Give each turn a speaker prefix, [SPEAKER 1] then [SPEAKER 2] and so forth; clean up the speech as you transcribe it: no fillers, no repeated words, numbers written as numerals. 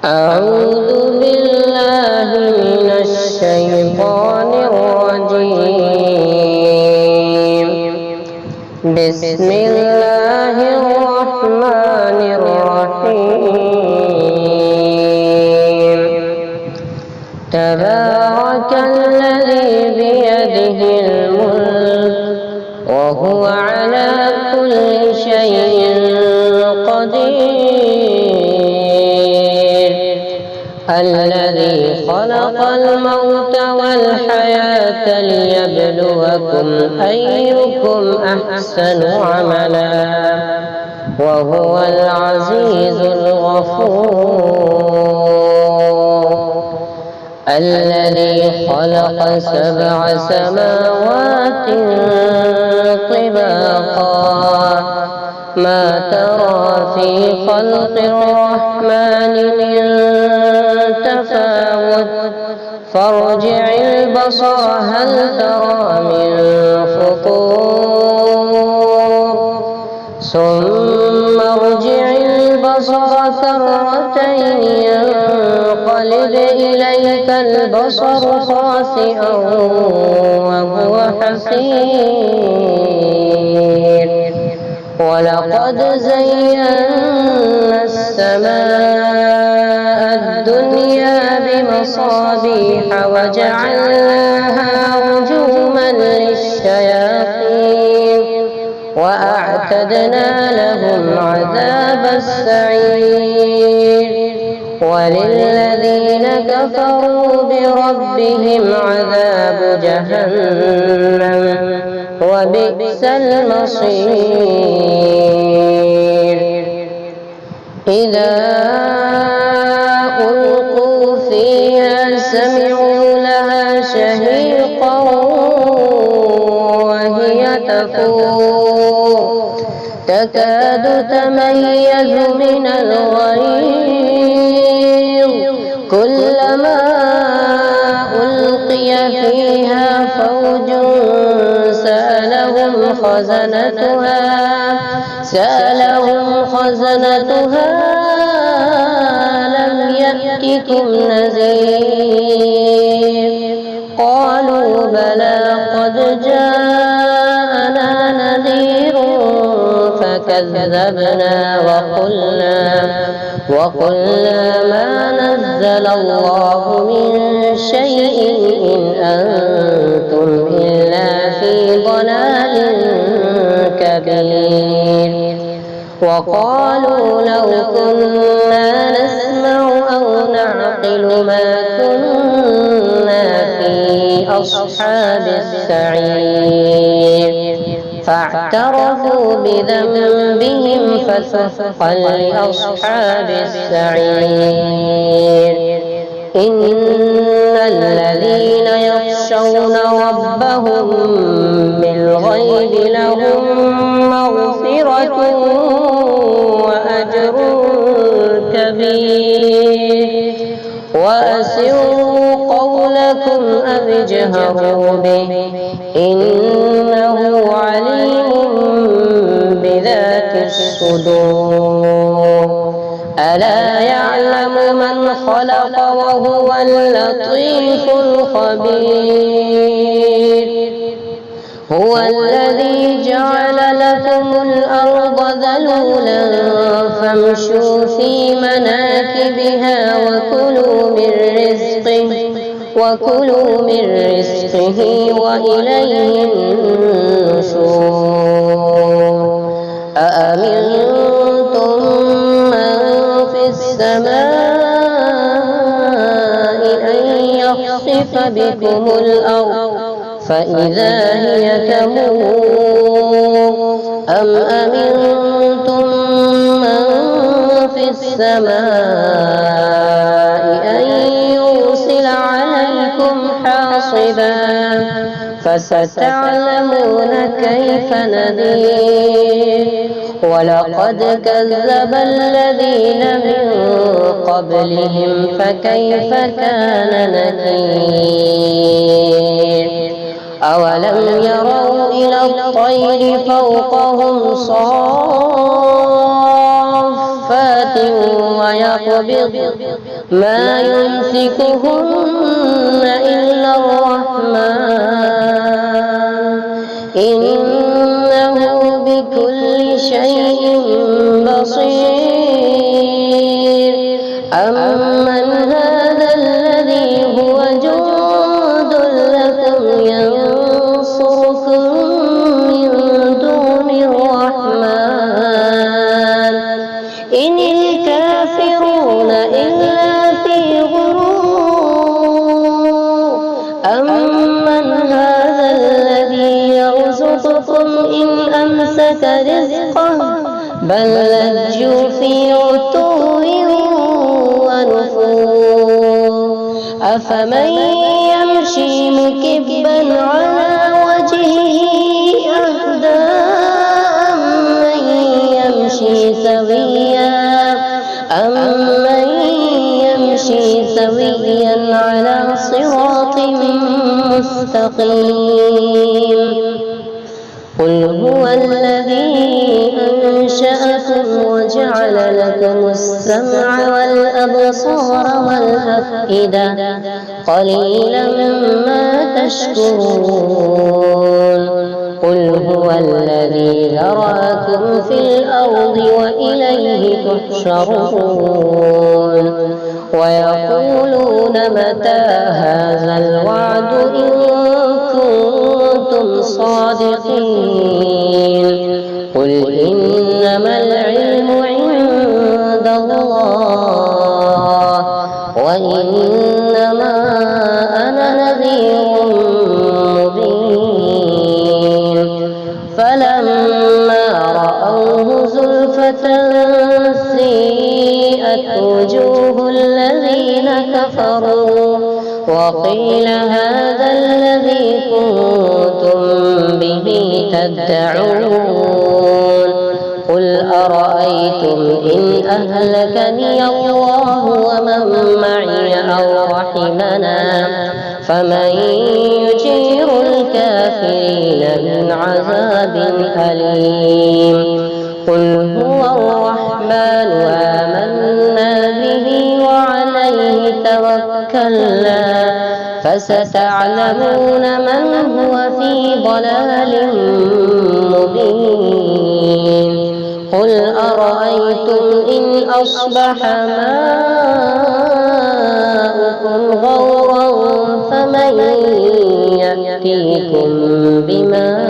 [SPEAKER 1] أعوذ بالله من الشيطان الرجيم. بسم الله الرحمن الرحيم. تبارك الذي بيده الملك وهو على كل شيء قدير. الذي خلق الموت والحياة ليبلوكم أيكم أحسن عملا وهو العزيز الغفور. الذي خلق 7 سماوات طباقا ما ترى في خلق الرحمن من تفاوت فارجع البصر هل ترى من فطور ثم ارجع البصر كرتين ينقلب إليك البصر خاسئا وهو حسير. ولقد زينا السماء الدنيا بمصابيح وجعلناها رجوما للشياطين وأعتدنا لهم عذاب السعير. وللذين كفروا بربهم عذاب جهنم وبئس المصير. إذا ألقوا فيها سمعوا لها شهيقا وهي تفور تكاد تميز من الغيظ كلما ألقي فيها فوج سألهم خزنتها لم يأتكم نذير؟ قالوا بلى قد جاءنا نذير فكذبنا وقلنا ما نزل الله من شيء إن أنتم إلا في ضلال كبير. وقالوا لو كنا نسمع أو نعقل ما كنا في أصحاب السعير. فاعترفوا بذنبهم فسحقا لأصحاب السعير. إن الذين يخشون ربهم بالغيب لهم مغفرة وأجر كبير. وأسروا قولكم أو اجهروا به إنه عليم بذات الصدور. ألا يعلم من خلق وهو اللطيف الخبير. هو الذي جعل لكم الأرض ذلولا فامشوا في مناكبها وكلوا من رزقه وإليه النشور. أأمنتم من في السماء أن يخسف بكم الأرض فإذا هي تمور أم أمنتم من في السماء أن يرسل عليكم حاصبا فستعلمون كيف نذير. ولقد كذب الذين من قبلهم فكيف كان نكير. أولم يروا إلى الطير فوقهم صافات ويقبض ما يمسكهن إلا الرحمن إنه بكل شيء بصير أمن هذا الذي هو جند لكم ينصركم من دون الرحمن إن الكافرون إلا في غرور أمن هذا الذي يرزقكم إن أمسك رزقه بل لجوا في عتو ونفور أفمن يمشي مكبا على وجهه أهدى أمن يمشي سويا على صراط مستقيم قل هو الذي أنشأكم وجعل لكم السمع والأبصار والأفئدة قليلا ما تشكرون قل هو الذي ذرأكم في الأرض وإليه تحشرون ويقولون متى هذا الوعد إن كنتم صادقين قل إنما العلم عند الله وإنما أنا نذير مبين فلما رأوه زلفة سيئت وجوه الذين كفروا وقيل هذا الذي كنتم به تدعون قل أرأيتم إن أهلكني الله ومن معي أو رحمنا فمن يجير الكافرين من عذاب أليم قل هو الرحمن آمنا به وعليه توكلنا فستعلمون من هو في ضلال مبين قل أرأيتم إن أصبح ماؤكم غورا فمن يأتيكم بماء